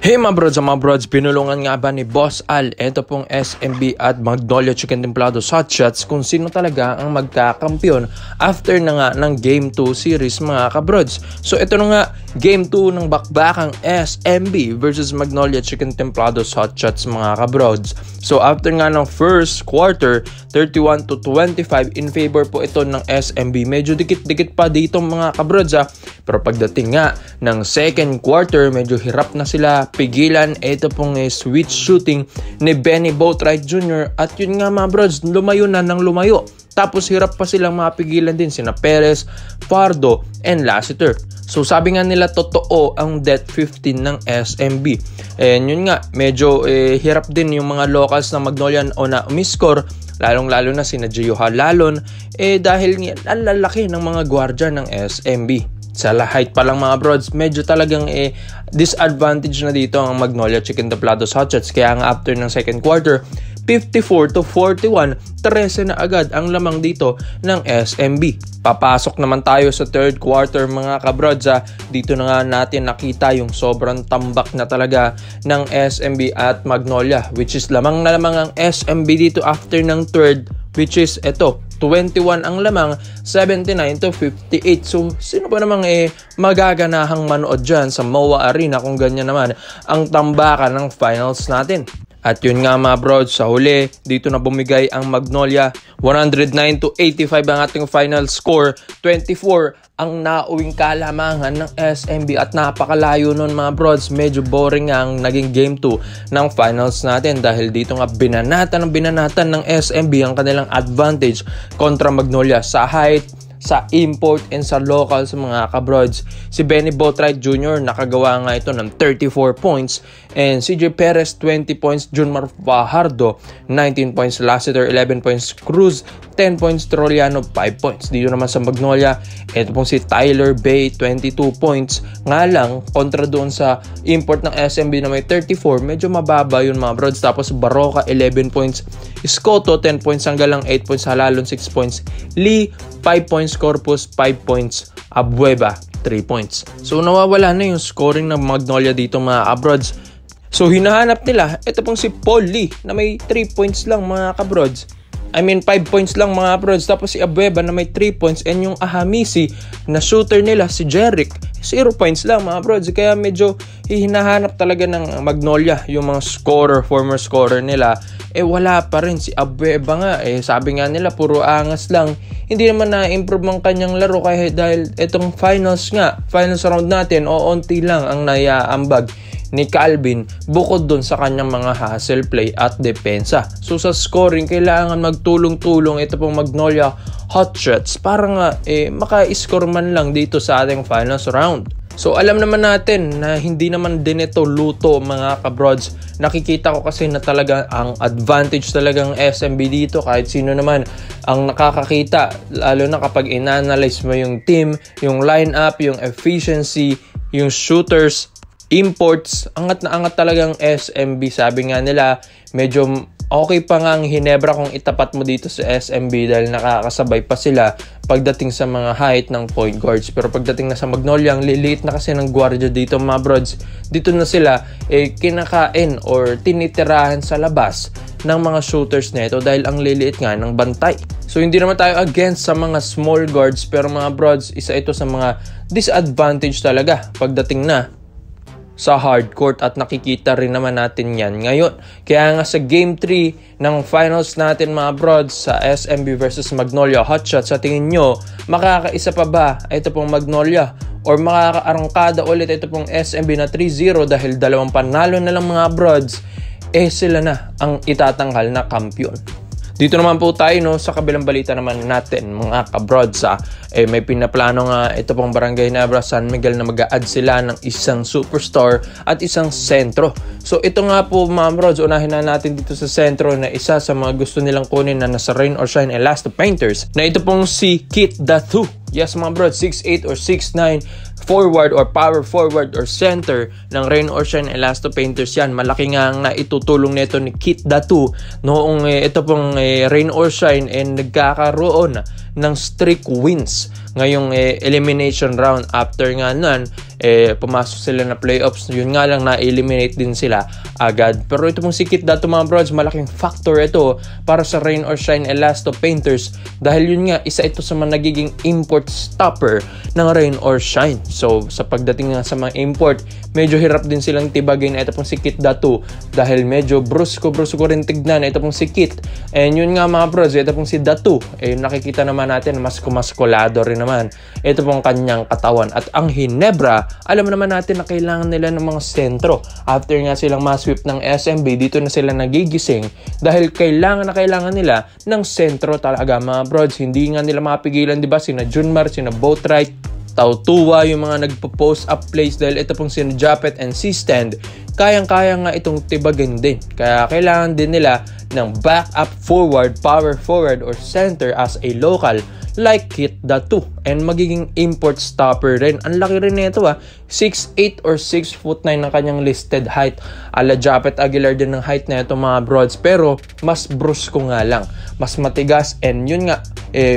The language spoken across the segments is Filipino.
Hey mga brods, pinulungan nga ba ni Boss Al ito pong SMB at Magnolia Chicken Templado Hot Shots kung sino talaga ang magkakampiyon after na nga ng Game 2 series mga kabrods. So ito na nga, Game 2 ng bakbakang SMB versus Magnolia Chicken Templado Hot Shots mga kabrods. So after nga ng first quarter, 31-25 in favor po ito ng SMB. Medyo dikit-dikit pa dito mga kabrods pero pagdating nga ng second quarter, medyo hirap na sila pigilan ito pong switch shooting ni Benny Boatwright Jr. At yun nga mga brods, lumayo na ng lumayo. Tapos hirap pa silang mapigilan din sina Perez, Pardo, and Lassiter. So sabi nga nila totoo ang death 15 ng SMB. And yun nga, medyo hirap din yung mga locals ng Magnolia o na umiscore. Lalong-lalo na sina Gio Halalon dahil ang lalaki ng mga gwardya ng SMB. Sa height pa lang mga brods, medyo talagang disadvantage na dito ang Magnolia Chicken Templado Hot Shots. Kaya nga after ng second quarter, 54-41, 13 na agad ang lamang dito ng SMB. Papasok naman tayo sa third quarter mga kabrods. Dito na nga natin nakita yung sobrang tambak na talaga ng SMB at Magnolia, which is lamang na lamang ang SMB dito after ng third, which is ito, 21 ang lamang, 79-58. So, sino ba namang magaganahang manood dyan sa MOA Arena kung ganyan naman ang tambakan ng finals natin? At yun nga mga brods, sa huli, dito na bumigay ang Magnolia. 109-85 ang ating final score. 24 ang nauwing kalamangan ng SMB at napakalayo nun mga brods. Medyo boring ang naging game 2 ng finals natin dahil dito nga binanatan ng SMB ang kanilang advantage kontra Magnolia sa height, sa import, and sa local sa mga kabrods. Si Benny Boatwright Jr. nakagawa nga ito ng 34 points and CJ Perez 20 points, Junmar Fajardo 19 points, Lassiter 11 points, Cruz 10 points, Troliano 5 points. Dito naman sa Magnolia, ito pong si Tyler Bay 22 points. Nga lang, kontra doon sa import ng SMB na may 34, medyo mababa yun mga brods. Tapos Baroka 11 points, Escoto 10 points, Sanggalang 8 points, Halalon 6 points, Lee 5 points, Corpus 5 points, Abueva 3 points. So nawawala na yung scoring ng Magnolia dito mga kabrods. So hinahanap nila, ito pong si Paul Lee na may 3 points lang mga kabrods. 5 points lang mga kabrods. Tapos si Abueva na may 3 points and yung Ahamisi na shooter nila si Jeric 0 points lang mga brods. Kaya medyo hinahanap talaga ng Magnolia yung mga former scorer nila. Wala pa rin si Abueva nga. Sabi nga nila puro angas lang. Hindi naman na-improve ang kanyang laro dahil itong finals round natin, onti lang ang naiaambag ni Calvin bukod dun sa kanyang mga hustle play at depensa. So sa scoring, kailangan magtulong-tulong ito pong Magnolia Hot Shots para nga maka-score man lang dito sa ating finals round. So alam naman natin na hindi naman din ito luto mga kabrods. Nakikita ko kasi na talaga ang advantage talagang SMB dito kahit sino naman ang nakakakita. Lalo na kapag in-analyze mo yung team, yung lineup, yung efficiency, yung shooters, imports, angat na angat talagang SMB. Sabi nga nila, medyo okay pa nga ang Hinebra kung itapat mo dito sa SMB dahil nakakasabay pa sila pagdating sa mga height ng point guards. Pero pagdating na sa Magnolia, ang liliit na kasi ng gwardiya dito mga brods. Dito na sila kinakain or tinitirahan sa labas ng mga shooters nito dahil ang liliit nga ng bantay. So hindi naman tayo against sa mga small guards pero mga brods, isa ito sa mga disadvantage talaga pagdating na sa hardcourt at nakikita rin naman natin yan ngayon. Kaya nga sa Game 3 ng finals natin mga brods sa SMB versus Magnolia Hot Shots, sa tingin nyo, makakaisa pa ba ito pong Magnolia or makakaarangkada ulit ito pong SMB na 3-0 dahil dalawang panalo na lang mga brods, sila na ang itatanghal na kampiyon. Dito naman po tayo sa kabilang balita naman natin mga kabrods. May pinaplano nga ito pong Barangay Nebra San Miguel na mag-a-add sila ng isang superstar at isang sentro. So ito nga po mga brods, unahin na natin dito sa sentro na isa sa mga gusto nilang kunin na nasa Rain or Shine Elasto Painters na ito pong si Kit Datu. Yes mga brods, 6'8 or 6'9 forward or power forward or center ng Rain or Shine Elasto Painters yan. Malaki nga ang naitutulong nito ni Kit Datu noong ito pong Rain or Shine nagkakaroon ng streak wins ngayong elimination round. After nga nun, pumasok sila na playoffs. Yun nga lang, na-eliminate din sila agad. Pero ito pong si Kit Datto mga brods, malaking factor ito para sa Rain or Shine Elasto Painters dahil yun nga, isa ito sa mga nagiging import stopper ng Rain or Shine. So sa pagdating nga sa mga import, medyo hirap din silang tibagin ito pong si Kit Datto dahil medyo brusko rin tignan ito pong si Kit. And yun nga mga brods, ito pong si Datto, nakikita naman natin mas kumaskulado rin naman ito pong kanyang katawan. At ang Ginebra, alam naman natin na kailangan nila ng mga sentro. After nga silang masweep ng SMB, dito na sila nagigising dahil kailangan nila ng sentro talaga mga brods. Hindi nga nila mapigilan, diba? Sina Junmar, sina Boatwright, Tautua, yung mga nagpo-post up plays dahil ito pong sina Japet and C-Stand, kayang-kaya nga itong tibagin din. Kaya kailangan din nila ng backup forward, power forward, or center as a local like Kit Datto and magiging import stopper rin. Ang laki rin nito 6'8 or 6'9" ang kanyang listed height. Ala Japet Aguilar din ng height na ito mga brods, pero mas brusko nga lang, mas matigas, and yun nga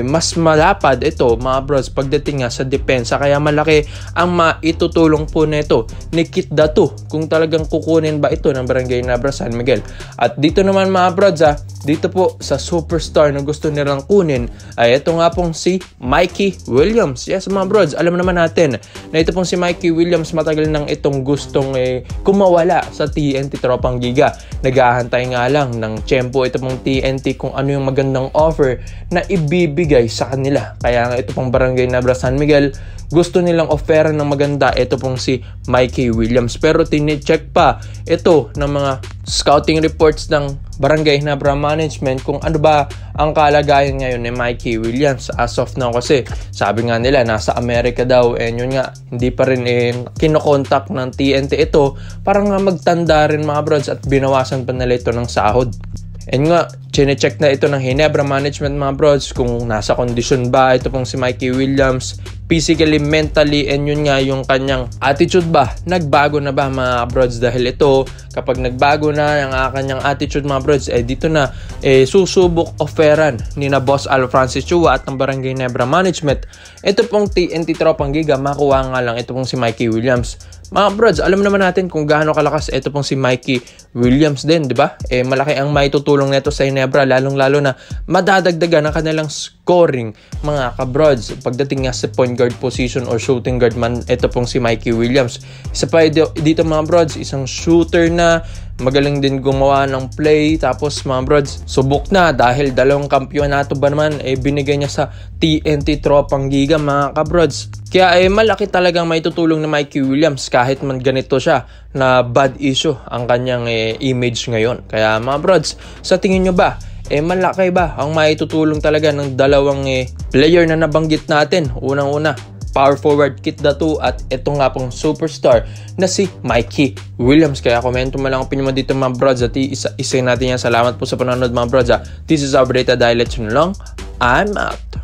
mas malapad ito mga brods pagdating nga sa depensa. Kaya malaki ang maitutulong po nito ni Kit Datto kung talagang kukunin ba ito ng Barangay Ginebra San Miguel. At dito naman mga brods, dito po sa superstar na gusto nilang kunin ay ito nga pong si Mikey Williams. Yes mga brods, alam naman natin na ito pong si Mikey Williams matagal nang itong gustong kumawala sa TNT Tropang Giga. Naghahantay nga lang ng tiyempo ito pong TNT kung ano yung magandang offer na ibibigay sa kanila. Kaya nga ito pong Barangay Ginebra San Miguel, gusto nilang offeran ng maganda ito pong si Mikey Williams. Pero tinicheck pa ito ng mga scouting reports ng Barangay Ginebra Management kung ano ba ang kalagayan ngayon ni Mikey Williams as of now, kasi sabi nga nila nasa Amerika daw, and yun nga hindi pa rin kinokontak ng TNT ito para nga magtanda rin mga brods at binawasan pa nila ito ng sahod. And nga, chinecheck na ito ng Ginebra Management mga brods kung nasa kondisyon ba ito pong si Mikey Williams physically, mentally, and yun nga yung kanyang attitude ba, nagbago na ba mga brods? Dahil ito, kapag nagbago na ang kanyang attitude mga brods, dito na susubok offeran ni na Boss Al Francis Chua at ng Barangay Ginebra Management. Ito pong TNT Tropang Giga, makuha nga lang ito pong si Mikey Williams. Mga brods, alam naman natin kung gaano kalakas ito pong si Mikey Williams din, di ba? Malaki ang maitutulong nito sa Ginebra, lalong-lalo na madadagdagan ang kanilang scoring mga kabrods pagdating nga sa point guard position or shooting guard man ito pong si Mikey Williams. Isa pa dito mga brods, isang shooter na magaling din gumawa ng play. Tapos mga brods, subok na dahil 2 kampyonato ba naman binigay niya sa TNT Tropang Giga mga kabrods. Kaya malaki talagang maitutulong na Mikey Williams kahit man ganito siya na bad issue ang kanyang image ngayon. Kaya mga brods, sa tingin nyo ba malaki ba ang maitutulong talaga ng 2 player na nabanggit natin? Unang-una, power forward Kit Datto at ito nga pong superstar na si Mikey Williams. Kaya komento mo lang opinion mo dito mga brods at isa natin yan. Salamat po sa panonood mga brods. This is Abreta Dialect lang. I'm out.